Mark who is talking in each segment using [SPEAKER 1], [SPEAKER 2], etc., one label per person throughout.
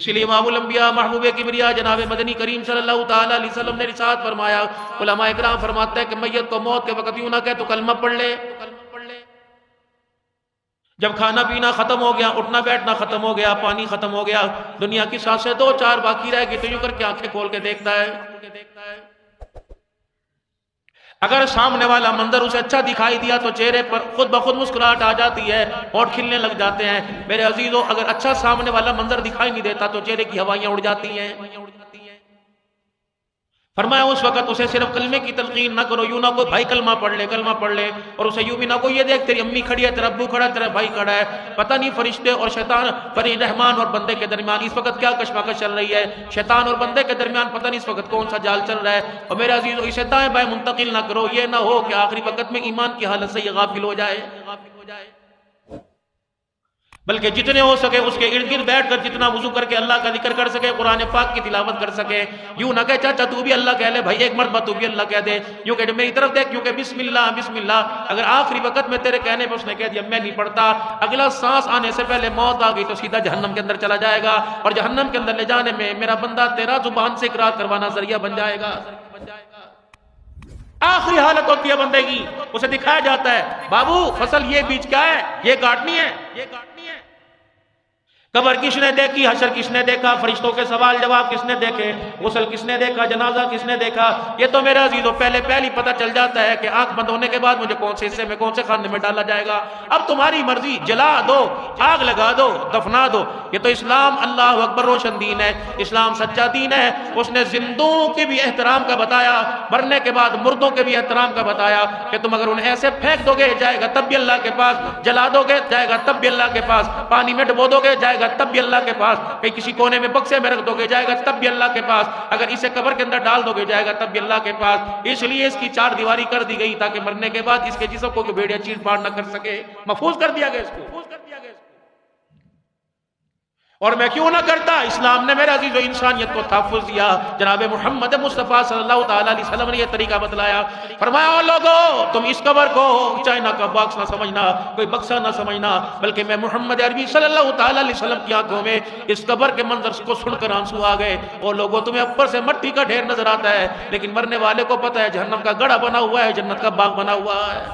[SPEAKER 1] اسی لیے امام الانبیاء محبوب کبریا جناب مدنی کریم صلی اللہ تعالی علیہ وسلم نے ارشاد فرمایا، علماء اکرام فرماتے ہیں کہ میت کو موت کے وقت یوں نہ کہ تو کلمہ پڑھ لے، جب کھانا پینا ختم ہو گیا، اٹھنا بیٹھنا ختم ہو گیا، پانی ختم ہو گیا، دنیا کی سانسیں 2-4 باقی رہ گئی تو یوں کر کے آنکھیں کھول کے دیکھتا ہے۔ اگر سامنے والا منظر اسے اچھا دکھائی دیا تو چہرے پر خود بخود مسکراہٹ آ جاتی ہے اور کھلنے لگ جاتے ہیں۔ میرے عزیزو، اگر اچھا سامنے والا منظر دکھائی نہیں دیتا تو چہرے کی ہوائیاں اڑ جاتی ہیں۔ فرمایا اس وقت اسے صرف کلمے کی تلقین نہ کرو، یوں نہ کو بھائی کلمہ پڑھ لے، اور اسے یوں بھی نہ کو یہ دیکھ تیری امی کھڑی ہے، تیرا ابو کھڑا ہے، تیرا بھائی کھڑا ہے، پتہ نہیں فرشتے اور شیطان، رحمان اور بندے کے درمیان اس وقت کیا کشمکش چل رہی ہے، شیطان اور بندے کے درمیان پتہ نہیں اس وقت کون سا جال چل رہا ہے۔ اور میرے عزیزو، اسے دائیں بائیں منتقل نہ کرو، یہ نہ ہو کہ آخری وقت میں ایمان کی حالت سے یہ غافل ہو جائے، بلکہ جتنے ہو سکے اس کے ارد گرد بیٹھ کر جتنا وضو کر کے اللہ کا ذکر کر سکے، قرآن پاک کی تلاوت کر سکے، یوں نہ کہ چاچا تو بھی اللہ کہہ لے، بھائی ایک مرتبہ تو بھی اللہ کہہ دے، یوں کہ میری طرف دیکھ، یوں کہ بسم اللہ بسم اللہ، اگر آخری وقت میں تیرے کہنے پہ اس نے کہہ دیا میں نہیں پڑھتا، اگلا سانس آنے سے پہلے موت آ گئی تو سیدھا جہنم کے اندر چلا جائے گا، اور جہنم کے اندر لے جانے میں میرا بندہ تیرا زبان سے اقرار کروانا ذریعہ بن جائے گا۔ آخری حالت ہوتی ہے بندے کی، اسے دکھایا جاتا ہے بابو فصل یہ بیج کیا ہے، یہ کاٹنی ہے۔ قبر کس نے دیکھی، حشر کس نے دیکھا، فرشتوں کے سوال جواب کس نے دیکھے، غسل کس نے دیکھا، جنازہ کس نے دیکھا، یہ تو میرے عزیزو پہلی پتہ چل جاتا ہے کہ آنکھ بند ہونے کے بعد مجھے کون سے حصے میں کون سے خانے میں ڈالا جائے گا۔ اب تمہاری مرضی، جلا دو، آگ لگا دو، دفنا دو۔ یہ تو اسلام اللہ اکبر روشن دین ہے، اسلام سچا دین ہے۔ اس نے زندوں کے بھی احترام کا بتایا، مرنے کے بعد مردوں کے بھی احترام کا بتایا کہ تم اگر انہیں ایسے پھینک دو گے جائے گا تب بھی اللہ کے پاس، جلا دو گے جائے گا تب بھی اللہ کے پاس، پانی میں ڈبو دو گے جائے گا تب بھی اللہ کے پاس، کہیں کسی کونے میں بکسے میں رکھ دو گے جائے گا تب بھی اللہ کے پاس، اگر اسے قبر کے اندر ڈال دو گے جائے گا تب بھی اللہ کے پاس۔ اس لیے اس کی 4 دیواری کر دی گئی تاکہ مرنے کے بعد اس کے جسم کو بھیڑیا چیر پھاڑ نہ کر سکے، محفوظ کر دیا گیا اس کو۔ اور میں کیوں نہ کرتا، اسلام نے میرے عزیز و انسانیت کو تحفظ دیا۔ جناب محمد مصطفیٰ صلی اللہ تعالیٰ علیہ وسلم نے یہ طریقہ بتلایا، فرمایا او لوگو تم اس قبر کو چائنا کا باکس نہ سمجھنا، کوئی بکسا نہ سمجھنا، بلکہ میں محمد عربی صلی اللہ تعالیٰ علیہ وسلم کی آنکھوں میں اس قبر کے منظر کو سن کر آنسو آ گئے۔ اور لوگوں تمہیں اوپر سے مٹی کا ڈھیر نظر آتا ہے، لیکن مرنے والے کو پتہ ہے جہنم کا گڑھا بنا ہوا ہے، جنت کا باغ بنا ہوا ہے۔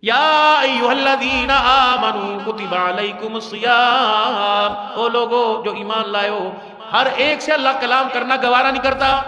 [SPEAKER 1] یا ایھا الذین آمنوا کتب علیکم الصیام، او لوگو جو ایمان لائے ہو، ہر ایک سے اللہ کلام کرنا گوارا نہیں کرتا۔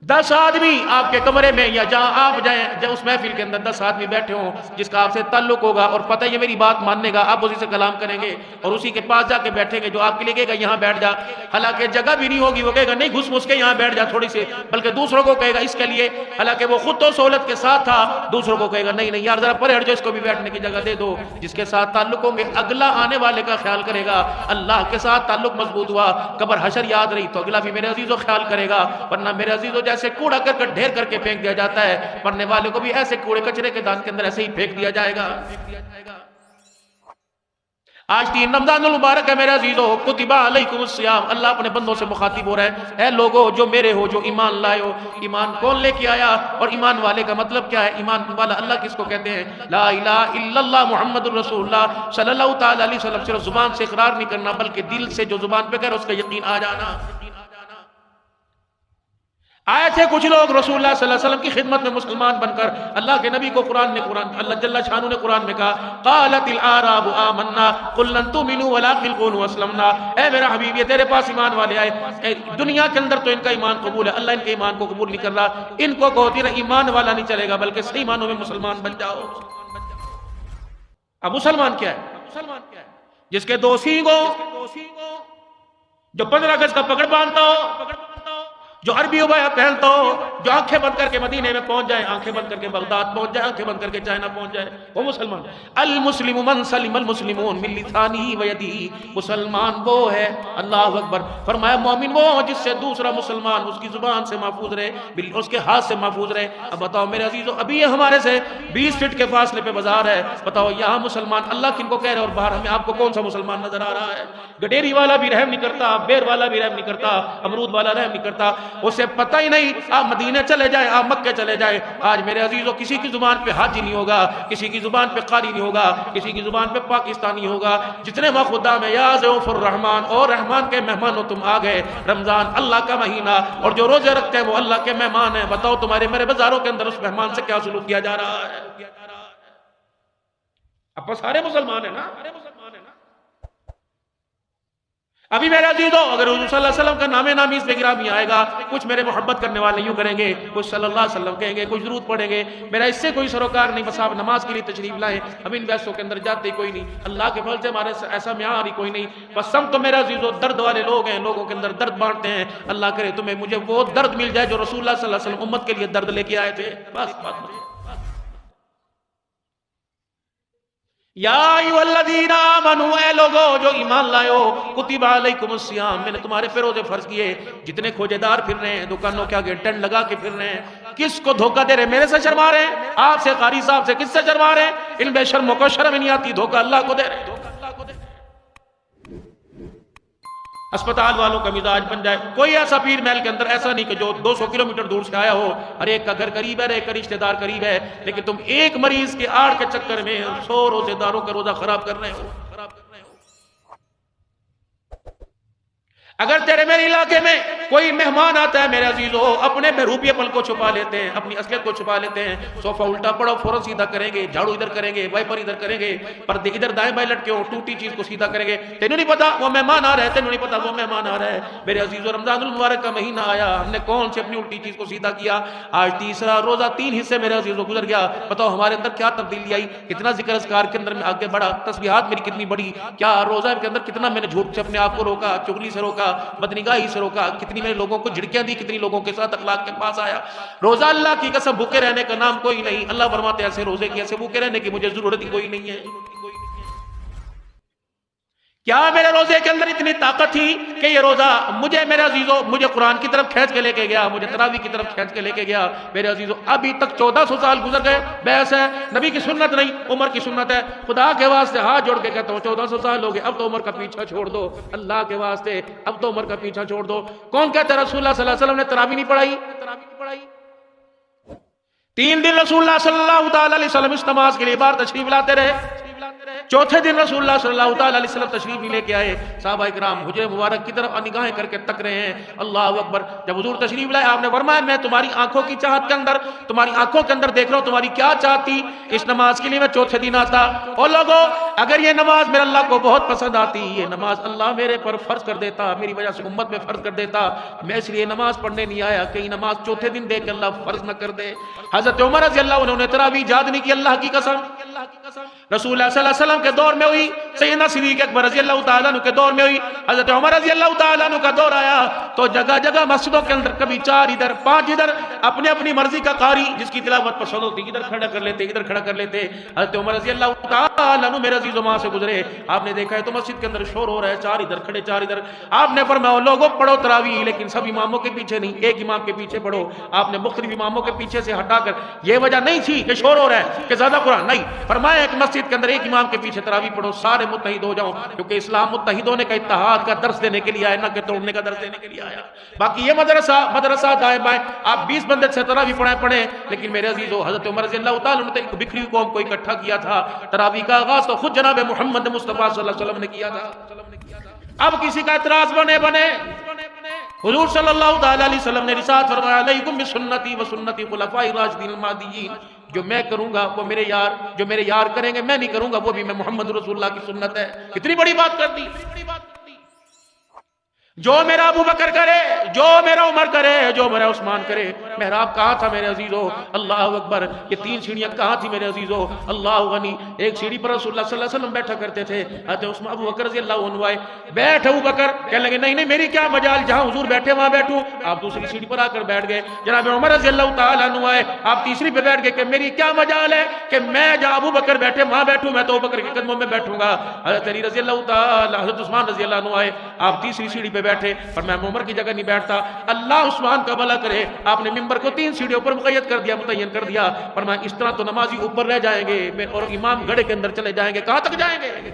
[SPEAKER 1] 10 آدمی آپ کے کمرے میں یا جہاں آپ جائیں، اس محفل کے اندر 10 آدمی بیٹھے ہوں جس کا آپ سے تعلق ہوگا اور پتہ یہ میری بات ماننے گا، آپ اسی سے کلام کریں گے اور اسی کے پاس جا کے بیٹھیں گے جو آپ کے لیے کہے گا یہاں بیٹھ جا، حالانکہ جگہ بھی نہیں ہوگی، وہ کہے گا نہیں گھس کے یہاں بیٹھ جا تھوڑی سی، بلکہ دوسروں کو کہے گا اس کے لیے، حالانکہ وہ خود تو سہولت کے ساتھ تھا، دوسروں کو کہے گا نہیں یار ذرا پرے ہٹ جاؤ، اس کو بھی بیٹھنے کی جگہ دے دو۔ جس کے ساتھ تعلق ہوں گے اگلا آنے والے کا خیال کرے گا، اللہ کے ساتھ تعلق مضبوط ہوا، قبر حشر یاد رہی تو اگلا بھی میرے عزیزو خیال کرے گا، ورنہ میرے عزیزو جیسے کوڑا کرکٹ ڈھیر کر کے پھینک دیا جاتا ہے، مرنے والے کو بھی ایسے کوڑے کچرے کے دان کے اندر ایسے ہی پھینک دیا جائے گا۔ آج 3 رمضان المبارک ہے میرے عزیزو، کتب علیکم الصیام، اللہ اپنے بندوں سے مخاطب ہو رہا ہے، اے لوگو جو میرے ہو، جو ایمان لائے ہو۔ ایمان کون لے کے آیا اور ایمان والے کا مطلب کیا ہے؟ ایمان والا اللہ کس کو کہتے ہیں؟ لا الہ الا اللہ محمد الرسول اللہ صلی اللہ تعالی علیہ وسلم، صرف زبان سے اقرار نہیں کرنا بلکہ دل سے جو زبان پہ کہہ رہا اس کا یقین آ جانا۔ آئے تھے کچھ لوگ رسول اللہ صلی اللہ علیہ وسلم کی خدمت میں مسلمان بن کر، اللہ کے نبی کو اللہ جل شانہ نے قرآن میں کہا قالت الاعراب آمنا قل لن تؤمنوا ولکن قولوا اسلمنا، اے میرا حبیب یہ تیرے پاس ایمان والے آئے، دنیا کے اندر تو ان کا ایمان قبول ہے، اللہ ان کے ایمان کو قبول نہیں کر رہا، ان کو کہتی رہا ایمان والا نہیں چلے گا بلکہ صحیح معنوں میں مسلمان بن جاؤ۔ اب مسلمان کیا ہے؟ جس کے 2 سینگ ہو، جو 15 گز کا پگڑ باندھتا ہو، جو عربی عبایا پہنتا ہو، جو آنکھیں بند کر کے مدینے میں پہنچ جائے، آنکھیں بند کر کے بغداد پہنچ جائے، آنکھیں بند کر کے چائنا پہنچ جائے، وہ مسلمان۔ المسلم من سلم المسلمون من لسانہ ویدہ، مسلمان وہ ہے، اللہ اکبر، فرمایا مومن وہ جس سے دوسرا مسلمان اس کی زبان سے محفوظ رہے، اس کے ہاتھ سے محفوظ رہے۔ اب بتاؤ میرے عزیزو، ابھی یہ ہمارے سے 20 فٹ کے فاصلے پہ بازار ہے، بتاؤ یہاں مسلمان اللہ کن کو کہہ رہے اور باہر ہمیں آپ کو کون سا مسلمان نظر آ رہا ہے؟ گڈیری والا بھی رحم نہیں کرتا، بیر والا بھی رحم نہیں کرتا، امرود والا رحم نہیں کرتا، اسے پتہ ہی نہیں آپ مدینے چلے جائیں، آپ مکے چلے جائیں، آج میرے عزیزوں کسی کی زبان پہ حاجی نہیں ہوگا، کسی کی زبان پہ قاری نہیں ہوگا، کسی کی زبان پہ پاکستانی ہوگا، جتنے وقت خدا میں یا ضیوف الرحمان، اور رحمان کے مہمانوں تم آ گئے، رمضان اللہ کا مہینہ، اور جو روزے رکھتے ہیں وہ اللہ کے مہمان ہیں، بتاؤ تمہارے میرے بازاروں کے اندر اس مہمان سے کیا سلوک کیا جا رہا ہے؟ اب سارے مسلمان ہیں نا، ابھی میرے عزیزو اگر حضور صلی اللہ علیہ وسلم کا نام نامی اس پہ گرامی آئے گا، کچھ میرے محبت کرنے والے یوں کریں گے، کچھ صلی اللہ علیہ وسلم کہیں گے، کچھ درود پڑھیں گے، میرا اس سے کوئی سروکار نہیں، بس آپ نماز کے لیے تشریف لائیں، اب ان بحثوں کے اندر جاتے ہی کوئی نہیں، اللہ کے فضل سے ہمارے ایسا معیار ہی کوئی نہیں، بس ہم تو میرے عزیزو درد والے لوگ ہیں، لوگوں کے اندر درد بانٹتے ہیں، اللہ کرے تمہیں مجھے وہ درد مل جائے جو رسول اللہ صلی اللہ علیہ وسلم امت کے لیے درد لے کے آئے تھے، بس بس یا ایھا الذین آمنوا، اے لوگو جو ایمان لائے ہو، کتب علیکم الصیام، میں نے تمہارے پہ روزے فرض کیے، جتنے کھوجے دار پھر رہے ہیں، دکانوں کے آگے ٹینٹ لگا کے پھر رہے ہیں، کس کو دھوکہ دے رہے ہیں؟ میرے سے شرما رہے ہیں؟ آپ سے، قاری صاحب سے، کس سے شرما رہے ہیں؟ ان بے شرموں کو شرم نہیں آتی، دھوکہ اللہ کو دے رہے ہیں۔ اسپتال والوں کا مزاج بن جائے، کوئی ایسا پیر محل کے اندر ایسا نہیں کہ جو 200 کلومیٹر دور سے آیا ہو، ہر ایک کا گھر قریب ہے، ہر ایک کا رشتہ دار قریب ہے، لیکن تم ایک مریض کے آڑ کے چکر میں 100 روزے داروں کا روزہ خراب کر رہے ہو۔ اگر تیرے میرے علاقے میں کوئی مہمان آتا ہے میرے عزیزو، اپنے بہروپیے پن کو چھپا لیتے ہیں، اپنی اصلیت کو چھپا لیتے ہیں، صوفہ الٹا پڑو فوراں سیدھا کریں گے، جھاڑو ادھر کریں گے، وائپر ادھر کریں گے، پردے ادھر دائیں بائیں لٹکے ہو، ٹوٹی چیز کو سیدھا کریں گے، تینوں نہیں پتا وہ مہمان آ رہا ہے، تینوں نہیں پتا وہ مہمان آ رہا ہے۔ میرے عزیزو رمضان المبارک کا مہینہ آیا، ہم نے کون سے اپنی الٹی چیز کو سیدھا کیا؟ آج تیسرا روزہ 3 حصے میرے عزیزو گزر گیا، بتاؤ ہمارے اندر کیا تبدیلی آئی؟ کتنا ذکر اذکار کے اندر میں آگے بڑھا، تسبیحات میری کتنی بڑی، کیا روزہ کے اندر کتنا میں نے جھوٹ سے اپنے آپ کو روکا، چغلی سے روکا، بدنگاہی سے روکا، کتنی میں نے لوگوں کو جھڑکیاں دی، کتنی لوگوں کے ساتھ اخلاق کے پاس آیا۔ روزہ اللہ کی قسم بھوکے رہنے کا نام کوئی نہیں، اللہ فرماتے ہیں ایسے روزے کی، ایسے بھوکے رہنے کی مجھے ضرورت ہی کوئی نہیں ہے۔ کیا میرے روزے کے اندر اتنی طاقت تھی کہ یہ روزہ مجھے میرے عزیزو مجھے قرآن کی طرف کھینچ کے لے کے گیا، مجھے تراویح کی طرف کھینچ کے لے کے گیا؟ میرے عزیزو ابھی تک 1400 سال گزر گئے، بحث ہے، نبی کی سنت نہیں، عمر کی سنت ہے، خدا کے واسطے ہاتھ جوڑ کے کہتا ہوں 1400 سال ہو گئے، اب تو عمر کا پیچھا چھوڑ دو، اللہ کے واسطے اب تو عمر کا پیچھا چھوڑ دو۔ کون کہتا ہے رسول اللہ صلی اللہ علیہ وسلم نے تراویح نہیں پڑھائی؟ 3 دن رسول اللہ صلی اللہ تعالی علیہ وسلم اس نماز کے لیے بار تشریف لاتے رہے، چوتھے دن رسول اللہ صلی اللہ تعالی علیہ وسلم تشریف بھی لے کے آئے، صحابہ کرام حجرے مبارک کی طرف نگاہیں کر کے تک رہے ہیں، اللہ اکبر۔ جب حضور تشریف لائے آپ نے فرمایا میں تمہاری آنکھوں کی چاہت کے اندر، تمہاری آنکھوں کے اندر دیکھ رہا ہوں تمہاری کیا چاہت تھی، اس نماز کے لیے میں چوتھے دن آتا۔ اور لوگوں اگر یہ نماز میرے اللہ کو بہت پسند آتی، یہ نماز اللہ میرے پر فرض کر دیتا، میری وجہ سے امت میں فرض کر دیتا، میں اس لیے نماز پڑھنے نہیں آیا کہیں نماز چوتھے دن دے کے اللہ فرض نہ کر دے۔ حضرت عمر رضی اللہ عنہ نے تراویح یاد نہیں کی، اللہ کی قسم رسول اللہ صلی اللہ علیہ وسلم کے دور میں ہوئی، سیدنا صدیق اکبر رضی اللہ تعالیٰ عنہ کے دور میں ہوئی، حضرت عمر رضی اللہ تعالیٰ عنہ کا دور آیا تو جگہ جگہ مسجدوں کے اندر کبھی 4 ادھر 5 ادھر، اپنے اپنی مرضی کا قاری جس کی تلاوت پسند ہوتی ادھر کھڑا کر لیتے، ادھر کھڑا کر لیتے۔ حضرت عمر رضی اللہ تعالیٰ عنہ میرے عزیز وہاں سے گزرے، آپ نے دیکھا ہے تو مسجد کے اندر شور ہو رہا ہے، 4 ادھر کھڑے 4 ادھر، آپ نے فرمایا لوگوں پڑھو تراویح لیکن سب اماموں کے پیچھے نہیں، ایک امام کے پیچھے پڑھو۔ آپ نے مختلف اماموں کے پیچھے سے ہٹا کر، یہ وجہ نہیں تھی کہ شور ہو رہا ہے کہ زیادہ قرآن نہیں، فرمایا ایک مسجد کے اندر ایک امام کے پیچھے تراویح پڑھو، سارے متحد ہو جاؤ، کیونکہ اسلام متحد ہونے کا اتحاد کا درس دینے کے لیے آیا، نہ کہ توڑنے کا درس دینے کے لیے آیا۔ باقی یہ مدرسہ دائیں بائیں آپ 20 بندے سے تراویح پڑھیں، لیکن میرے عزیزو حضرت عمر رضی اللہ تعالیٰ نے ایک بکھری قوم کو اکٹھا کیا تھا، تراویح کا آغاز تو خود جناب محمد مصطفیٰ صلی اللہ علیہ وسلم نے کیا تھا۔ اب کسی کا اعتراض بنے حضور صلی اللہ تعالیٰ علیہ وسلم نے ارشاد فرمایا علیکم بسنتی و سنتی خلفاء الراشدین المہدیین، جو میں کروں گا وہ میرے یار، جو میرے یار کریں گے میں نہیں کروں گا وہ بھی میں محمد رسول اللہ کی سنت ہے۔ کتنی بڑی بات کر دی، جو میرا ابو بکر کرے، جو میرا عمر کرے، جو میرا عثمان کرے۔ محراب کہاں تھا میرے عزیزو؟ اللہ اکبر، یہ 3 سیڑھیاں کہاں تھی میرے عزیزو؟ اللہ غنی، ایک سیڑھی پر رسول اللہ صلی اللہ علیہ وسلم بیٹھا کرتے تھے، حضرت عثمان ابو بکر رضی اللہ عنہ آئے، بیٹھ ابو بکر، کہنے لگے نہیں میری کیا مجال، جہاں حضور بیٹھے وہاں بیٹھوں، آپ دوسری سیڑھی پر آ کر بیٹھ گئے۔ جناب عمر رضی اللہ تعالیٰ عنہ آئے، آپ تیسری پہ بیٹھ گئے کہ میری کیا مجال ہے کہ میں جہاں ابو بکر بیٹھے وہاں بیٹھوں، میں تو ابو بکر کے قدموں میں بیٹھوں گا۔ حضرت علی رضی اللہ تعالیٰ، حضرت عثمان رضی اللہ عنہ آئے، آپ تیسری سیڑھی پہ بیٹھے، پر میں عمر کی جگہ نہیں بیٹھتا، اللہ عثمان کا بھلا کرے، آپ نے ممبر کو 3 سیڑھیوں پر مقید کر دیا، متعین کر دیا، پر میں اس طرح تو نمازی اوپر رہ جائیں گے اور امام گڑھے کے اندر چلے جائیں گے، کہاں تک جائیں گے؟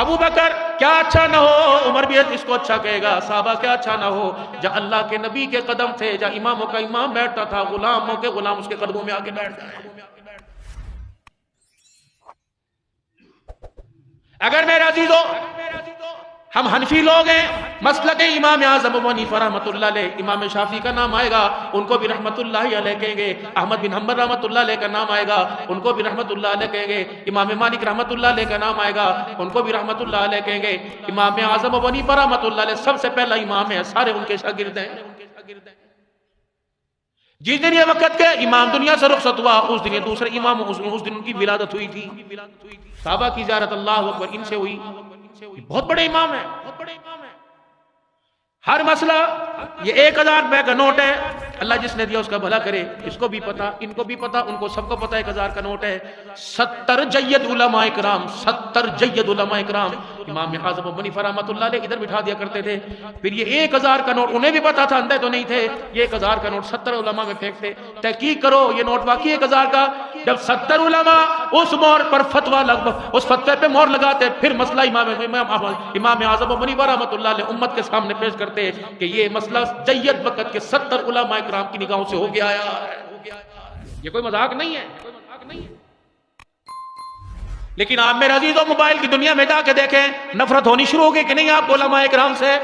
[SPEAKER 1] ابو بکر کیا اچھا نہ ہو، عمر بھی اس کو اچھا کہے گا، صحابہ کیا اچھا نہ ہو، جہاں اللہ کے نبی کے قدم تھے، جہاں اماموں کا امام بیٹھتا تھا، غلاموں کے غلام اس کے قدموں میں آ کے بیٹھ جائے۔ اگر میرے عزیزو ہم حنفی لوگ ہیں، مسلک امام اعظم ابو حنیفہ رحمۃ اللہ علیہ، امام شافعی کا نام آئے گا، ان کو بھی رحمۃ اللہ علیہ کہیں گے، احمد بن حنبل رحمۃ اللہ علیہ کا نام آئے گا، ان کو بھی رحمۃ اللہ علیہ کہیں گے، امام مالک رحمۃ اللہ علیہ کا نام آئے گا، ان کو بھی رحمۃ اللہ علیہ کہیں گے، امام اعظم ابو حنیفہ رحمۃ اللہ علیہ سب سے پہلا امام ہے، سارے ان کے شاگرد ہیں۔ جس دن یہ وقت کے امام دنیا سے رخصت ہوا، اس دن یہ دوسرے امام، اس دن ان کی ولادت ہوئی تھی۔ صحابہ کی زیارت اللہ اکبر ان سے ہوئی، بہت بڑے امام ہیں۔ ہر مسئلہ، یہ 1000 روپے کا نوٹ ہے، اللہ جس نے دیا اس کا بھلا کرے، اس کو بھی پتا، ان کو بھی پتا، ان کو سب کو پتا 1000 کا نوٹ ہے۔ 70 جید علماء اکرام، 70 جید علماء اکرام امام اعظم ابو حنیفہ رحمۃ اللہ علیہ ادھر بٹھا دیا کرتے تھے۔ پھر یہ 1000 کا نوٹ انہیں بھی پتا تھا، اندھے تو نہیں تھے، یہ 1000 کا نوٹ 70 علماء میں پھینکتے۔ تحقیق کرو یہ نوٹ واقعی 1000 کا؟ جب 70 علماء اس مہر پر فتویٰ اس فتوے پہ مہر لگاتے، پھر مسئلہ امام اعظم ابو حنیفہ رحمۃ اللہ علیہ امت کے سامنے پیش کرتے کہ یہ مسئلہ جید وقت کے 70 علماء اکرام کی نگاہوں سے ہو گیا ہے۔ یہ کوئی مذاق نہیں ہے۔ لیکن آپ میرے عزیزوں موبائل کی دنیا میں جا کے دیکھیں، نفرت ہونی شروع ہو گئی کہ نہیں آپ کو علماء اکرام سے؟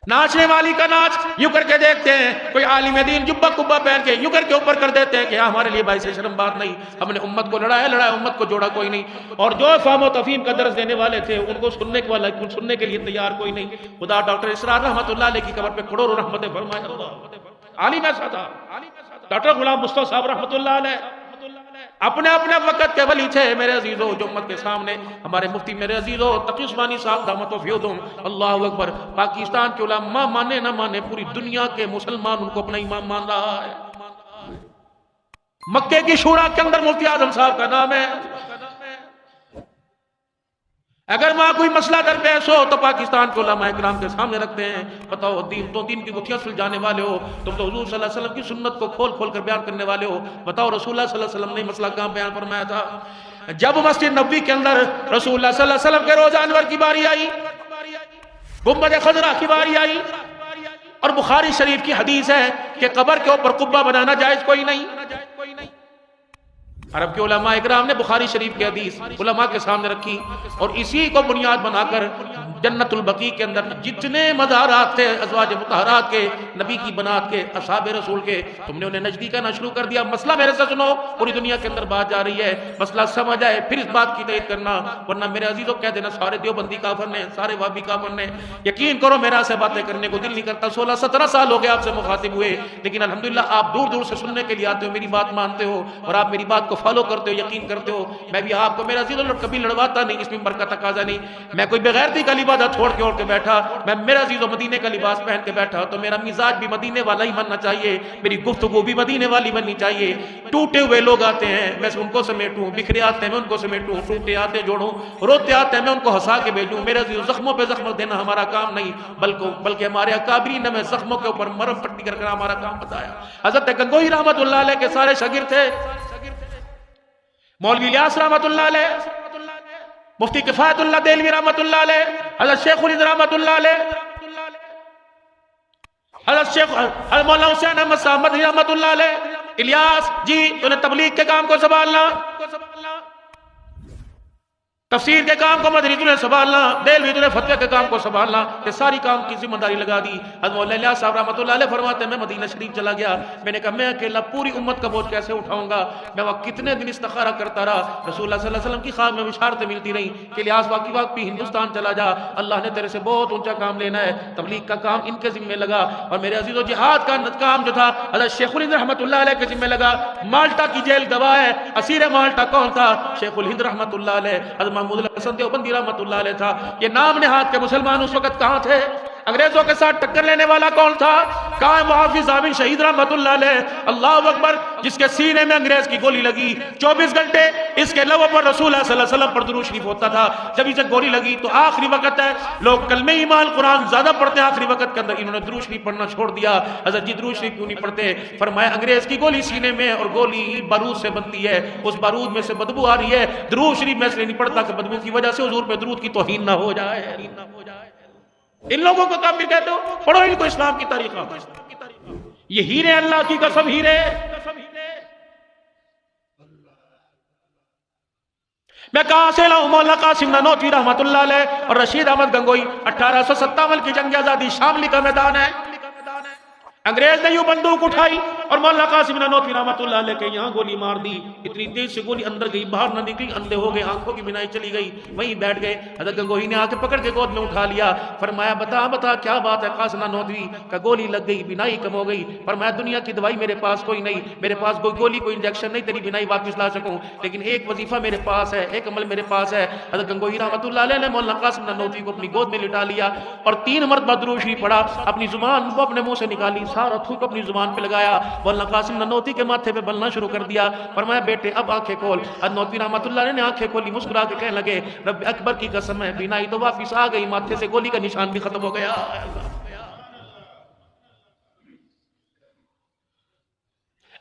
[SPEAKER 1] ناچنے والی کا ناچ یوں کر کے دیکھتے ہیں، کوئی عالم دین جبہ کبہ پہن کے یوں کر کے اوپر کر دیتے ہیں کہ ہمارے لیے باعث شرم بات نہیں، ہم نے امت کو لڑایا، امت کو جوڑا کوئی نہیں۔ اور جو فہم و تفہیم کا درس دینے والے تھے ان کو سننے کے لیے تیار کوئی نہیں۔ خدا ڈاکٹر اسرار رحمۃ اللہ علیہ کی قبر پہ کروڑوں رحمتیں فرمائے۔ عالم ایسا تھا، ڈاکٹر غلام مصطفیٰ صاحب رحمۃ اللہ علیہ اپنے وقت کے ولی تھے میرے عزیزوں، جو امت کے سامنے ہمارے مفتی میرے عزیزوں تقی عثمانی صاحب دامت و فیودہم، اللہ اکبر، پاکستان کے علماء مانے نہ مانے پوری دنیا کے مسلمان ان کو اپنا امام مان رہا ہے۔ مکے کی شورا کے اندر مفتی اعظم صاحب کا نام ہے۔ اگر وہاں کوئی مسئلہ درپیش ہو تو پاکستان کے علماء اکرام کے سامنے رکھتے ہیں۔ بتاؤ دین کی گتھیاں سلجھانے والے ہو تم، تو حضور صلی اللہ علیہ وسلم کی سنت کو کھول کھول کر بیان کرنے والے ہو۔ بتاؤ رسول اللہ صلی اللہ علیہ وسلم نے مسئلہ کہاں بیان فرمایا تھا؟ جب مسجد نبوی کے اندر رسول اللہ صلی اللہ علیہ وسلم کے روضہ انور کی باری آئی، گنبد خضرا کی باری آئی، اور بخاری شریف کی حدیث ہے کہ قبر کے اوپر قبہ بنانا جائز کوئی نہیں۔ عرب کے علماء اکرام نے بخاری شریف کی حدیث علماء کے سامنے رکھی، اور اسی کو بنیاد بنا کر جنت البقیع کے اندر جتنے مزارات تھے ازواج مطہرات کے، نبی کی بنات کے، اصحاب رسول کے، تم نے انہیں نجدی کرنا شروع کر دیا۔ مسئلہ میرے سے سنو، پوری دنیا کے اندر بات جا رہی ہے، مسئلہ سمجھ آئے پھر اس بات کی تائید کرنا، ورنہ میرے عزیزوں کہہ دینا سارے دیوبندی کافر نے، سارے وہابی کافر نے۔ یقین کرو میرا سے باتیں کرنے کو دل نہیں کرتا، 16-17 سال ہو گئے آپ سے مخاطب ہوئے، لیکن الحمدللہ آپ دور دور سے سننے کے لیے آتے ہو، میری بات مانتے ہو، اور آپ میری بات کو فالو کرتے ہو، یقین کرتے ہو۔ میں بھی آپ کو میرا عزیزوں کبھی لڑواتا نہیں، اس ممبر کا تقاضا نہیں، میں کوئی بغیرتی کا لبادہ چھوڑ کے بیٹھا، میں میرا عزیزوں مدینے کا لباس پہن کے بیٹھا تو میرا مزاج بھی مدینے والا ہی بننا چاہیے، میری گفتگو بھی مدینے والی بننی چاہیے۔ ٹوٹے ہوئے لوگ آتے ہیں میں ان کو سمیٹوں، بکھرے آتے ہیں میں ان کو سمیٹوں، ٹوٹے آتے جوڑوں، روتے آتے ہیں میں ان کو ہنسا کے بھیجوں۔ میرے عزیزوں زخموں پہ زخم دینا ہمارا کام نہیں، بلکہ ہمارے اکابرین نے ہمیں زخموں کے اوپر مرہم پٹی کر ہمارا کام بتایا۔ حضرت گنگوہی رحمۃ اللہ علیہ کے سارے شاگرد تھے، مولوی الیاس رحمۃ اللہ علیہ، مفتی کفایت اللہ دہلوی رحمۃ اللہ علیہ، حضرت شیخ الہند رحمۃ اللہ علیہ، حضرت مولانا حسین احمد صاحب مدنی رحمۃ اللہ علیہ۔ الیاس جی تو نے تبلیغ کے کام کو سنبھالنا، تفسیر کے کام کو مدنی تو نے سنبھالنا، دہلوی تو نے فتوے کے کام کو سنبھالنا، یہ ساری کام کی ذمہ داری لگا دی۔ حضرت مولانا الیاس صاحب رحمۃ اللہ علیہ فرماتے ہیں میں مدینہ شریف چلا گیا، میں نے کہا میں اکیلا پوری امت کا بوجھ کیسے اٹھاؤں گا؟ میں وہاں کتنے دن استخارہ کرتا رہا، رسول اللہ صلی اللہ علیہ وسلم کی خواب میں بشارتیں ملتی رہیں کہ الیاس واقعی ہندوستان چلا جا، اللہ نے تیرے سے بہت اونچا کام لینا ہے۔ تبلیغ کا کام ان کے ذمہ لگا، اور میرے عزیزوں جہاد کا کام جو تھا حضرت شیخ الہند رحمۃ اللہ علیہ کے ذمہ لگا۔ مالٹا کی جیل گواہ ہے، اسیر مالٹا کون تھا؟ شیخ الہند رحمۃ اللہ علیہ۔ حضرت محمود الحسن دیوبندی رحمۃ اللہ علیہ تھا۔ یہ نام نہاد کے مسلمان اس وقت کہاں تھے؟ انگریزوں کے ساتھ ٹکر لینے والا کون تھا؟ کہاں محافظ عامر شہید رحمت اللہ علیہ، اللہ اکبر، جس کے سینے میں انگریز کی گولی لگی 24 گھنٹے اس کے لبوں پر رسول اللہ صلی اللہ علیہ وسلم پر درود شریف ہوتا تھا. جب اسے گولی لگی تو آخری وقت ہے، لوگ کلمہ ایمان قرآن زیادہ پڑھتے ہیں، آخری وقت کے اندر انہوں نے درود شریف پڑھنا چھوڑ دیا. حضرت جی درود شریف کیوں نہیں پڑھتے؟ فرمایا انگریز کی گولی سینے میں، اور گولی بارود سے بنتی ہے، اس بارود میں سے بدبو آ رہی ہے. درود شریف میں اس لیے نہیں پڑھتا کہ بدبو کی وجہ سے حضور پہ درود کی توہین نہ ہو جائے. ان لوگوں کو کافر کہتے ہو؟ پڑھو ان کو اسلام کی تاریخ. یہ ہیرے اللہ کی قسم ہیرے. میں کہاں سے لاؤں؟ مولانا قاسم نانوتوی رحمت اللہ علیہ اور رشید احمد گنگوئی. 1857 کی جنگ آزادی شاملی کا میدان ہے. انگریز نے یوں بندوق اٹھائی اور مولانا قاسم نانوتوی رحمت اللہ علیہ کے یہاں گولی مار دی. اتنی تیز سے گولی اندر گئی، باہر نہ نکلی، اندھے ہو گئے، آنکھوں کی بینائی چلی گئی، وہیں بیٹھ گئے. حضرت گنگوئی نے آ کے پکڑ کے گود میں اٹھا لیا. فرمایا بتا کیا بات ہے؟ قاسم نانوتوی کا گولی لگ گئی، بینائی کم ہو گئی. فرمایا دنیا کی دوائی میرے پاس کوئی نہیں، میرے پاس کوئی گولی، کوئی انجیکشن نہیں تیری بینائی واپس لا سکوں، لیکن ایک وظیفہ میرے پاس ہے، ایک عمل میرے پاس ہے. حضرت گنگوئی رحمت اللہ علیہ نے مولانا قاسم نانوتوی کو اپنی گود میں لٹا لیا اور 3 مرتبہ درود شریف پڑھا. اپنی زبان وہ اپنے منہ سے نکالی، سارا تھوک اپنی زبان پہ لگایا. مولانا قاسم نانوتوی کے ماتھے پہ بلنا شروع کر دیا. فرمایا بیٹے اب آنکھیں کھول. نانوتوی رحمت اللہ نے آنکھیں کھولی، مسکرا کے کہنے لگے رب اکبر کی قسم ہے، بینائی تو واپس آ گئی، ماتھے سے گولی کا نشان بھی ختم ہو گیا.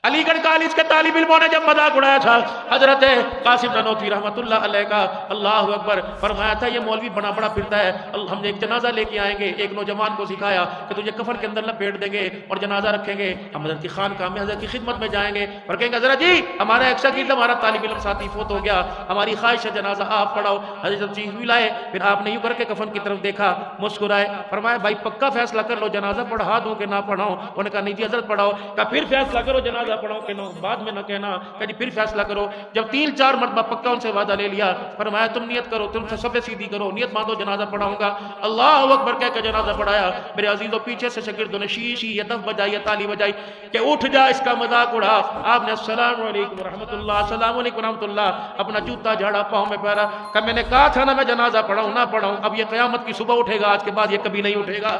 [SPEAKER 1] علی گڑھ کالج کے طالب علموں نے جب مذاق اڑایا تھا حضرت قاسم نانوتوی رحمت اللہ علیہ کا، اللہ اکبر، فرمایا تھا یہ مولوی بنا بڑا پھرتا ہے، ہم ایک جنازہ لے کے آئیں گے. ایک نوجوان کو سکھایا کہ تجھے کفن کے اندر لپیٹ دیں گے اور جنازہ رکھیں گے، ہم حضرت کی خانقاہ میں حضرت کی خدمت میں جائیں گے اور کہیں گے حضرت جی ہمارا ایک شاگرد ہمارا طالب علم ساتھی فوت ہو گیا، ہماری خواہش ہے جنازہ آپ پڑھاؤ. حضرت چیز بھی لائے، پھر آپ نے یوں کر کے کفن کی طرف دیکھا، مسکرائے. فرمایا بھائی پکا فیصلہ کر لو جنازہ پڑھا دوں کہ نہ پڑھاؤں؟ انہوں نے کہا نہیں جی حضرت پڑھاؤ. کہا پھر فیصلہ کرو جنازہ پڑھاؤ کہ نہ، بعد میں نہ کہنا. کہ جی پھر فیصلہ کرو. جب 3-4 مرتبہ پکا ان سے وعدہ لے لیا، فرمایا تم نیت کرو، تم سے سب سیدھی کرو، نیت باندھو جنازہ پڑھاؤں گا. اللہ اکبر کہہ کے جنازہ پڑھایا. میرے عزیزوں پیچھے سے شاگردوں نے شیشی یہ دف بجائی، یہ تالی بجائی کہ اٹھ جا، اس کا مذاق اڑا. آپ نے السلام علیکم ورحمۃ اللہ، السلام علیکم ورحمۃ اللہ، اپنا جوتا جھاڑا، پاؤں میں پیرا. کہ میں نے کہا تھا نا میں جنازہ پڑھاؤں نہ پڑھاؤں، اب یہ قیامت کی صبح اٹھے گا، آج کے بعد یہ کبھی نہیں اٹھے گا.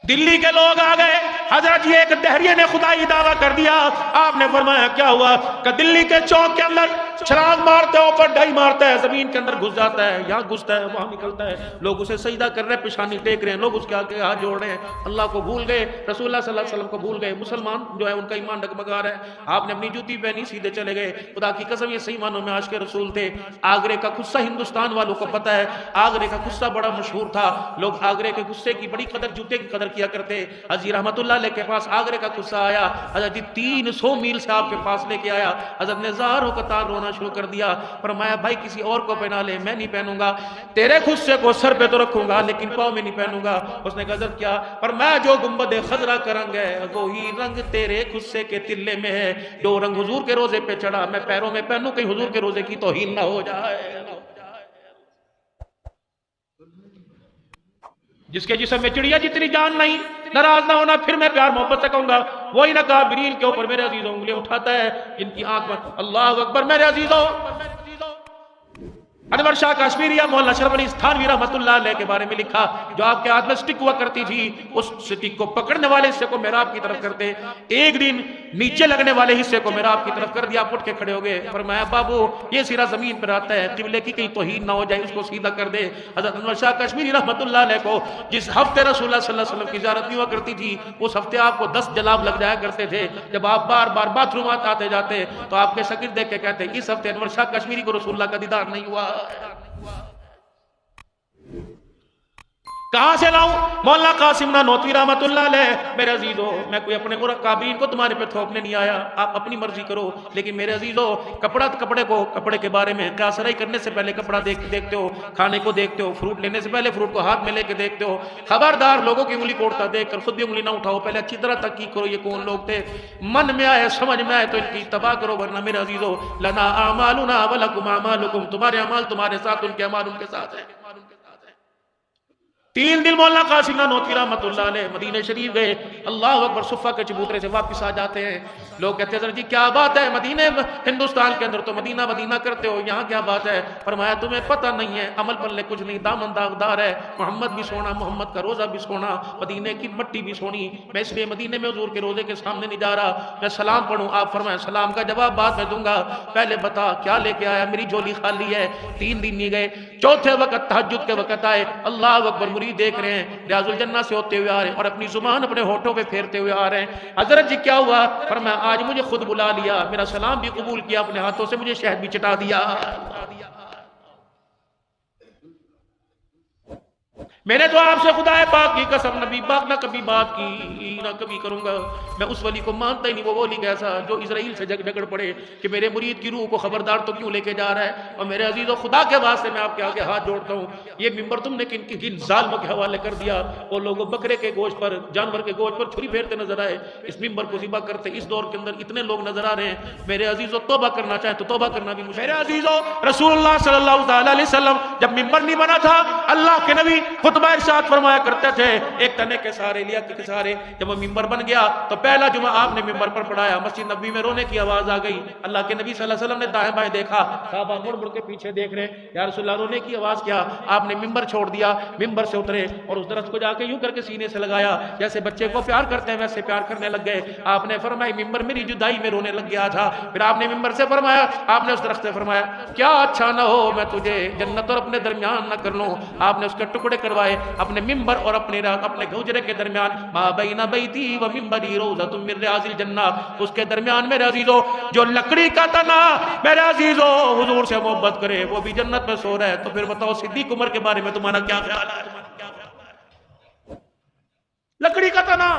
[SPEAKER 1] دلی کے لوگ آ گئے، حضرت یہ ایک دہریے نے خدائی دعویٰ کر دیا. آپ نے فرمایا کیا ہوا؟ کہ دلی کے چوک کے اندر چھلانگ مارتے اوپر ڈھائی مارتا ہے، زمین کے اندر گھس جاتا ہے، یہاں گھستا ہے وہاں نکلتا ہے. لوگ اسے سجدہ کر رہے ہیں، پیشانی ٹیک رہے ہیں، لوگ اس کے آگے ہاتھ جوڑ رہے ہیں. اللہ کو بھول گئے، رسول اللہ صلی اللہ علیہ وسلم کو بھول گئے. مسلمان جو ہے ان کا ایمان ڈگمگا رہا ہے. آپ نے اپنی جوتی پہنی، سیدھے چلے گئے. خدا کی قسم یہ صحیح معنوں میں عاشق رسول تھے. آگرے کا غصہ ہندوستان والوں کو پتہ ہے، آگرے کا غصہ بڑا مشہور تھا. لوگ آگرے کے غصے کی بڑی قدر، جوتے کی قدر کیا کرتے. حضرت رحمت اللہ علیہ کے پاس آگرے کا غصہ آیا، حضرت 300 میل سے آپ کے پاس لے کے آیا. حضرت نے زاروں کا تار رونا شروع کر دیا. فرمایا بھائی کسی اور کو پہنا لے، میں نہیں پہنوں گا. تیرے غصے کو سر پہ تو رکھوں گا لیکن پاؤں میں نہیں پہنوں گا. اس نے کہا حضرت کیا؟ فرمایا جو گنبد خضرا کا رنگ ہے وہی رنگ تیرے غصے کے تلے میں ہے. جو رنگ حضور کے روزے پہ چڑھا میں پیروں میں پہنوں، کہیں حضور کے روزے کی توہین نہ ہو جائے. جس کے جسم میں چڑیا جتنی جان نہیں، ناراض نہ ہونا، پھر میں پیار محبت سے کہوں گا. وہی نہ کہا بریل کے اوپر میرے عزیزوں انگلی اٹھاتا ہے جن کی آنکھ پر. اللہ اکبر. میرے عزیزوں انور شاہ کشمیریہ مولانا اشرف علی تھانوی رحمت اللہ علیہ کے بارے میں لکھا، جو آپ کے ہاتھ میں سٹک ہوا کرتی تھی، اس سٹک کو پکڑنے والے حصے کو محراب کی طرف کرتے. ایک دن نیچے لگنے والے حصے کو محراب کی طرف کر دیا. اٹھ کے کھڑے ہو گئے. فرمایا بابو یہ سیرا زمین پر آتا ہے، قبلے کی کہیں توہین نہ ہو جائے، اس کو سیدھا کر دے. حضرت انور شاہ کشمیری رحمت اللہ علیہ کو جس ہفتے رسول اللہ صلی اللہ علیہ وسلم کی زیارت نہیں ہوا کرتی تھی، اس ہفتے آپ کو 10 جلاب لگ جایا کرتے تھے. جب آپ بار بار باتھ روم آتے جاتے تو آپ کے شاگرد دیکھ کے کہتے اس ہفتے انور شاہ کشمیری کو رسول اللہ کا دیدار نہیں ہوا. کہاں سے لاؤں؟ مولانا قاسم نانوتوی رحمت اللہ علیہ. میرے عزیزو میں کوئی اپنے قابلین کو تمہارے پہ تھوپنے نہیں آیا، آپ اپنی مرضی کرو. لیکن میرے عزیزو کپڑے کے بارے میں قیاس رائی کرنے سے پہلے کپڑا دیکھتے ہو، کھانے کو دیکھتے ہو، فروٹ لینے سے پہلے فروٹ کو ہاتھ میں لے کے دیکھتے ہو. خبردار لوگوں کی انگلی کوڑتا دیکھ کر خود بھی انگلی نہ اٹھاؤ، پہلے اچھی طرح تحقیق کرو یہ کون لوگ تھے. من میں آئے سمجھ میں آئے تو ان کی اتباع کرو، ورنہ میرے عزیزو لنا اعمالنا ولکم اعمالکم، تمہارے اعمال تمہارے ساتھ، ان کے اعمال ان کے ساتھ ہیں. 3 دن مولانا قاسم نانوتوی رحمۃ اللہ علیہ مدینہ شریف گئے، اللہ اکبر، صفہ کے چبوترے سے واپس آ جاتے ہیں، لوگ کہتے ہیں جی کیا بات ہے، مدینہ ہندوستان کے اندر تو مدینہ مدینہ کرتے ہو، یہاں کیا بات ہے؟ فرمایا تمہیں پتہ نہیں ہے، عمل پلے کچھ نہیں، دامن داغدار ہے، محمد بھی سونا، محمد کا روزہ بھی سونا، مدینہ کی مٹی بھی سونی، میں اس لیے مدینہ میں حضور کے روزے کے سامنے نہیں جا رہا، میں سلام پڑھوں، آپ فرمایا سلام کا جواب بعد میں دوں گا، پہلے بتا کیا لے کے آیا، میری جھولی خالی ہے۔ 3 دن نہیں گئے، چوتھے وقت تہجد کے وقت آئے، اللہ اکبر، مرید دیکھ رہے ہیں ریاض الجنہ سے ہوتے ہوئے آ رہے ہیں اور اپنی زبان اپنے ہونٹوں پہ پھیرتے ہوئے آ رہے ہیں، حضرت جی کیا ہوا؟ فرمایا آج مجھے خود بلا لیا، میرا سلام بھی قبول کیا، اپنے ہاتھوں سے مجھے شہد بھی چٹا دیا۔ میں نے تو آپ سے خدا پاک کی قسم، نبی پاک نہ کبھی بات کی نہ کبھی کروں گا، میں اس ولی کو مانتا ہی نہیں، وہ ولی کیسا جو اسرائیل سے جھگڑ پڑے کہ میرے مرید کی روح کو خبردار تو کیوں لے کے جا رہا ہے۔ اور میرے عزیزو، خدا کے واسطے میں آپ کے آگے ہاتھ جوڑتا ہوں، یہ ممبر تم نے کن ظالموں کے حوالے کر دیا؟ وہ لوگوں بکرے کے گوشت پر، جانور کے گوشت پر چھری پھیرتے نظر آئے، اس ممبر کو ذبح کرتے، اس دور کے اندر اتنے لوگ نظر آ رہے ہیں۔ میرے عزیزو، توبہ کرنا چاہیں تو توبہ کرنا بھی مشکل۔ میرے عزیزو، رسول اللہ صلی اللہ علیہ وسلم جب ممبر نہیں بنا تھا، اللہ کے نبی خطبہ ارشاد فرمایا کرتے تھے، ایک تنے کے سہارے لیا کے سہارے، جب وہ ممبر بن گیا تو پہلا جمعہ آپ نے ممبر پر پڑھایا، مسجد نبوی میں رونے کی آواز آ گئی، اللہ کے نبی صلی اللہ علیہ وسلم نے دائیں بائیں دیکھا، صحابہ مڑ مڑ کے پیچھے دیکھ رہے، یا رسول اللہ رونے کی آواز کیا؟ آپ نے ممبر چھوڑ دیا، ممبر سے اترے اور اس درخت کو جا کے یوں کر کے سینے سے لگایا، جیسے بچے کو پیار کرتے ہیں ویسے پیار کرنے لگ گئے۔ آپ نے فرمایا ممبر میری جدائی میں رونے لگ گیا تھا، پھر آپ نے ممبر سے فرمایا، آپ نے اس درخت سے فرمایا کیا اچھا نہ ہو میں تجھے جنت اور اپنے درمیان نہ کر لوں؟ آپ نے اس کے ٹکڑے کروائے، اپنے ممبر اور اپنے گھوجرے کے درمیان، ما بین بیتی و ممبری روضۃ من ریاض الجنہ، اس کے درمیان میرے عزیزو جو لکڑی کا تنا میرے عزیزو حضور سے محبت کرے وہ بھی جنت میں سو رہا ہے۔ تو پھر بتاؤ صدیق عمر کے بارے میں تمہارا کیا خیال ہے؟ لکڑی کا تنا،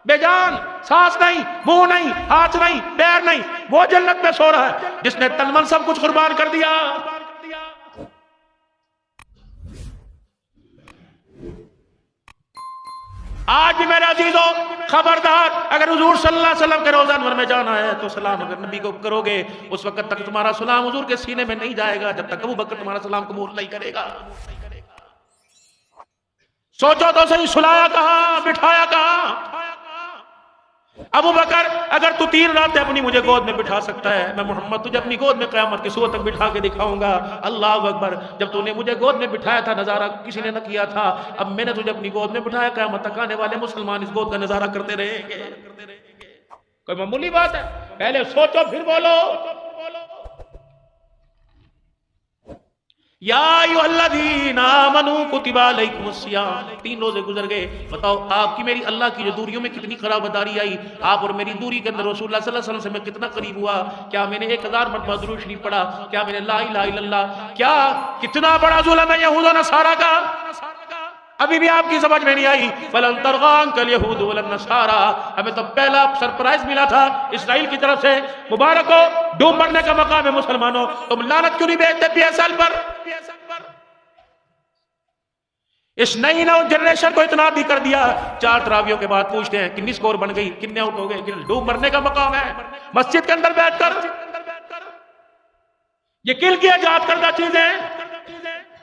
[SPEAKER 1] بے جان، سانس نہیں، منہ نہیں، ہاتھ نہیں، پیر نہیں، وہ جنت میں سو رہا ہے جس نے تن من سب کچھ قربان کر دیا۔ آج بھی میرے عزیزو خبردار، اگر حضور صلی اللہ علیہ وسلم کے روزہ انور میں جانا ہے تو سلام اگر نبی کو کرو گے، اس وقت تک تمہارا سلام حضور کے سینے میں نہیں جائے گا جب تک ابو بکر تمہارا سلام قبول نہیں کرے گا۔ سوچو تو صحیح، سلایا کہاں، بٹھایا کہاں؟ ابو بکر اگر تو 3 راتیں اپنی مجھے گود میں بٹھا سکتا ہے، میں محمد تجھے اپنی گود میں قیامت کی صبح تک بٹھا کے دکھاؤں گا۔ اللہ اکبر، جب تو نے مجھے گود میں بٹھایا تھا نظارہ کسی نے نہ کیا تھا، اب میں نے تجھے اپنی گود میں بٹھایا، قیامت تک آنے والے مسلمان اس گود کا نظارہ کرتے رہیں گے۔ کوئی معمولی بات ہے؟ پہلے سوچو پھر بولو۔ یا ایھا الذین آمنوا کتب علیکم الصیام، 3 روزے گزر گئے، بتاؤ آپ کی میری اللہ کی جو دوریوں میں کتنی قرابداری آئی، آپ اور میری دوری کے اندر رسول اللہ صلی اللہ علیہ وسلم سے میں کتنا قریب ہوا، کیا میں نے 1000 مرتبہ درود شریف پڑھا، کیا میں نے لا الہ الا اللہ، کیا کتنا بڑا ظلم ہے یہود و نصارہ کا، ابھی بھی آپ کی سمجھ میں نہیں آئی۔ فلن ترضی عنک الیہود ولا النصارى، ہمیں تو پہلا سرپرائز ملا تھا اسرائیل کی طرف سے، مبارک ہو، ڈوب مرنے کا مقام ہے مسلمانوں، تم لعنت کیوں نہیں بھیجتے پی ایس ایل پر؟ اس نئی نو جنریشن کو اتنا بھی کر دیا، 4 تراویحوں کے بعد پوچھتے ہیں کتنی سکور بن گئی، کتنے آؤٹ ہو گئے، ڈوب مرنے کا مقام ہے مسجد کے اندر بیٹھ کر یہ کل کی ایجاد کردہ چیزیں۔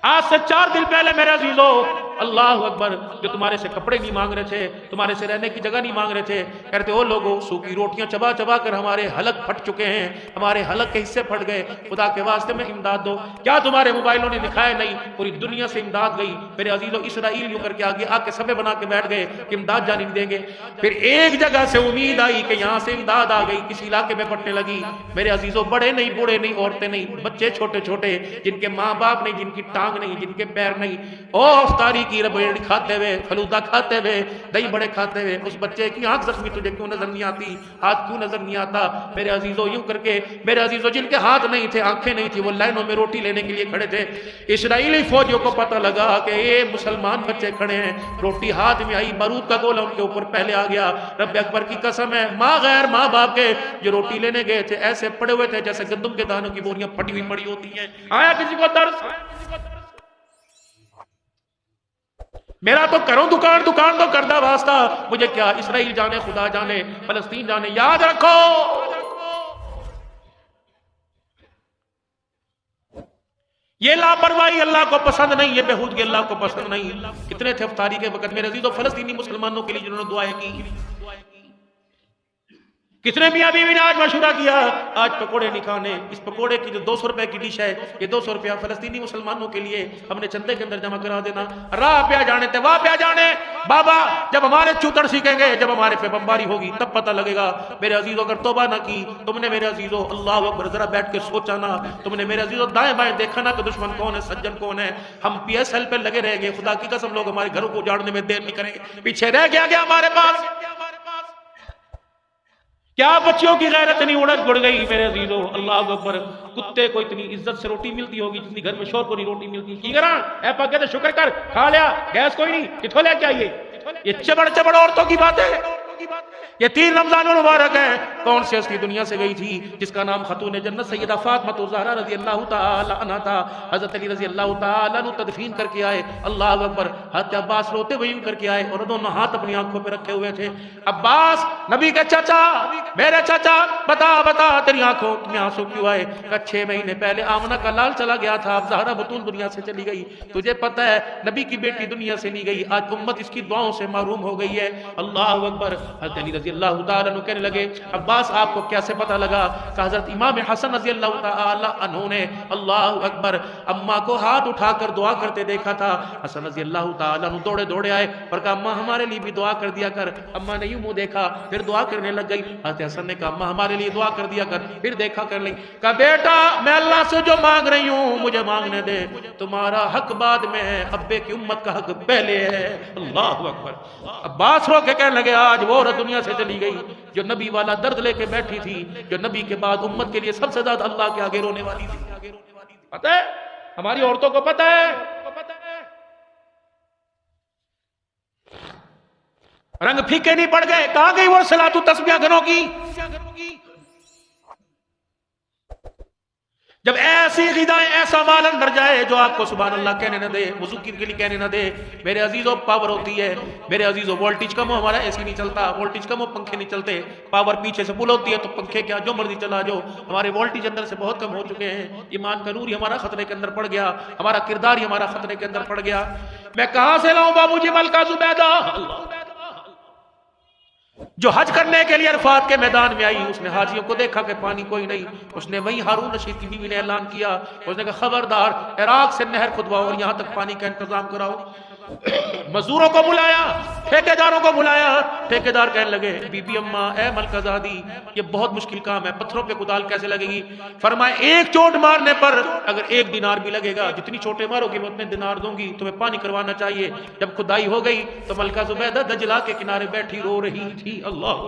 [SPEAKER 1] آج سے 4 دن پہلے میرے عزیزو، اللہ اکبر، جو تمہارے سے کپڑے نہیں مانگ رہے تھے، تمہارے سے رہنے کی جگہ نہیں مانگ رہے تھے، کہتے او لوگوں سوکھی روٹیاں چبا چبا کر ہمارے حلق پھٹ چکے ہیں، ہمارے حلق کے حصے پھٹ گئے، خدا کے واسطے میں امداد دو۔ کیا تمہارے موبائلوں نے دکھایا نہیں؟ پوری دنیا سے امداد گئی۔ میرے عزیزو، اسرائیل یوں کر کے آگے آ کے سبے بنا کے بیٹھ گئے کہ امداد جانی نہیں دیں گے۔ پھر ایک جگہ سے امید آئی کہ یہاں سے امداد آ گئی، کسی علاقے میں پھٹنے لگی۔ میرے عزیزو، بڑے نہیں، بوڑھے نہیں، عورتیں نہیں، بچے چھوٹے چھوٹے، جن کے ماں باپ نہیں، جن کی ٹانگ نہیں، جن کے پیر نہیں، او افطاری کی ربڑ کھاتے ہوئے، فلودہ کھاتے ہوئے، دہی بڑے کھاتے ہوئے، اس بچے کی آنکھ زخمی تجھے کیوں نظر نہیں آتی، ہاتھ کیوں نظر نہیں آتا؟ میرے عزیزو، یوں کر کے میرے عزیزو، جن کے ہاتھ نہیں تھے، آنکھیں نہیں تھی، وہ لائنوں میں روٹی لینے کے لیے کھڑے تھے۔ اسرائیلی فوجیوں کو پتہ لگا کہ یہ مسلمان بچے کھڑے ہیں، روٹی ہاتھ میں آئی، بارود کا گولہ ان کے اوپر پہلے آ گیا۔ رب اکبر کی قسم ہے، ماں غیر ماں باپ کے جو روٹی لینے گئے تھے ایسے پڑے ہوئے تھے جیسے گندم کے دانوں کی بوریاں پھٹی ہوئی پڑی ہوتی ہیں۔ آیا کسی کو درس؟ میرا تو کروں دکان تو کردہ واسطہ، مجھے کیا اسرائیل جانے، خدا جانے، فلسطین جانے۔ یاد رکھو، یہ لاپرواہی اللہ کو پسند نہیں، یہ بےہودگی اللہ کو پسند نہیں۔ کتنے تھے افطاری کے وقت میرے عزیزو فلسطینی مسلمانوں کے لیے جنہوں نے دعائیں کی؟ کتنے میاں بیوی نے آج مشورہ کیا آج پکوڑے نہیں کھانے، اس پکوڑے کی جو 200 روپے کی ڈش ہے یہ 200 روپیہ فلسطینی مسلمانوں کے لیے ہم نے چندے کے اندر جمع کرا دینا۔ راہ پہ جانے تے واہ پہ جانے بابا، جب ہمارے چوتڑ سیکھیں گے، جب ہمارے پہ بمباری ہوگی تب پتہ لگے گا۔ میرے عزیزو اگر توبہ نہ کی تم نے میرے عزیزو، اللہ اکبر، ذرا بیٹھ کے سوچا نا، تم نے میرے عزیزو دائیں بائیں دیکھا نا کہ دشمن کون ہے سجن کون ہے۔ ہم پی ایس ایل پہ لگے رہیں گے، خدا کی قسم لوگ ہمارے گھروں کو اجاڑنے میں دیر نہیں کریں گے، پیچھے رہ گیا ہمارے پاس۔ کیا بچیوں کی غیرت نہیں اڑ گئی میرے عزیزو، اللہ اکبر۔ کتے کو اتنی عزت سے روٹی ملتی ہوگی جتنی گھر میں شور کو نہیں روٹی ملتی، کی کرا اے پاک کہتے شکر کر، کھا لیا، گیس کوئی نہیں، کتھوں لے کے آئیے؟ یہ چبڑ عورتوں کی بات ہے۔ یہ 3 رمضان المبارک ہے، کون سی ہستی دنیا سے گئی تھی جس کا نام خاتون جنت سیدہ فاطمہ الزہرا رضی اللہ تعالی عنہا تھا۔ حضرت علی رضی اللہ تعالی عنہ تدفین کر کے آئے، اللہ اکبر، حضرت عباس روتے ہوئے یوں کر کے آئے اور دونوں ہاتھ اپنی آنکھوں پہ رکھے ہوئے تھے۔ عباس نبی کے چچا، میرے چچا بتا تیری آنکھوں میں آنسو کیوں آئے؟ کہ 6 مہینے پہلے آمنہ کا لال چلا گیا تھا، اب زہرا بطول دنیا سے چلی گئی، تجھے پتہ ہے نبی کی بیٹی دنیا سے نہیں گئی، آج امت اس کی دعاؤں سے محروم ہو گئی ہے۔ اللہ اکبر۔ حضرت علی رضی اللہ تعالیٰ عنہ کہنے لگے عباس آپ کو کیسے پتہ لگا؟ کہ حضرت امام حسن رضی اللہ تعالیٰ عنہ نے اللہ اکبر اماں کو ہاتھ اٹھا کر دعا کرتے دیکھا تھا۔ حسن رضی اللہ تعالیٰ عنہ دوڑے آئے اور کہا اماں ہمارے لیے بھی دعا کر دیا کر۔ اماں نے یوں منہ دیکھا پھر دعا کرنے لگ گئی۔ حضرت حسن نے کہا اماں ہمارے لیے دعا کر دیا کر، پھر دیکھا کر لیں۔ کہا بیٹا میں اللہ سے جو مانگ رہی ہوں مجھے مانگنے دے، تمہارا حق بعد میں ہے، ابے کی امت کا حق پہلے ہے۔ اللہ اکبر۔ عباس رو کے کہنے لگے آج وہ عورت دنیا سے چلی گئی جو نبی والا درد لے کے بیٹھی تھی، جو نبی کے بعد امت کے لیے سب سے زیادہ اللہ کے آگے رونے والی تھی۔ پتہ ہے ہماری عورتوں کو پتہ ہے، رنگ پھیکے نہیں پڑ گئے، کہاں گئی وہ صلاۃ و تسبیح گھروں کی؟ جب ایسی غذائیں ایسا مال اندر جائے جو آپ کو سبحان اللہ کہنے نہ دے، وضو کے لیے کہنے نہ دے، میرے عزیزو پاور ہوتی ہے، میرے عزیزو وولٹیج کم ہو ہمارا اے سی نہیں چلتا، وولٹیج کم ہو پنکھے نہیں چلتے، پاور پیچھے سے پل ہوتی ہے تو پنکھے کیا جو مرضی چلا جو، ہمارے وولٹیج اندر سے بہت کم ہو چکے ہیں، ایمان کا نور ہی ہمارا خطرے کے اندر پڑ گیا، ہمارا کردار ہی ہمارا خطرے کے اندر پڑ گیا۔ میں کہاں سے لاؤں بابو جی ملکہ زبیدہ جو حج کرنے کے لیے عرفات کے میدان میں آئی، اس نے حاجیوں کو دیکھا کہ پانی کوئی نہیں، اس نے وہی ہارون رشید کی بیوی نے اعلان کیا، اس نے کہا خبردار عراق سے نہر کھدواؤ اور یہاں تک پانی کا انتظام کراؤ۔ مزدوروں کو بلایا، ٹھیکیداروں کو بلایا، ٹھیکیدار کہنے لگے بی بی اماں اے ملکہ زادی یہ بہت مشکل کام ہے، پتھروں پہ کدال کیسے لگے گی؟ فرمائے ایک چوٹ مارنے پر اگر 1 دینار بھی لگے گا، جتنی چوٹیں مارو گی میں اتنے دینار دوں گی، تمہیں پانی کروانا چاہیے۔ جب کھدائی ہو گئی تو ملکہ زبیدہ دجلہ کے کنارے بیٹھی رو رہی تھی۔ اللہ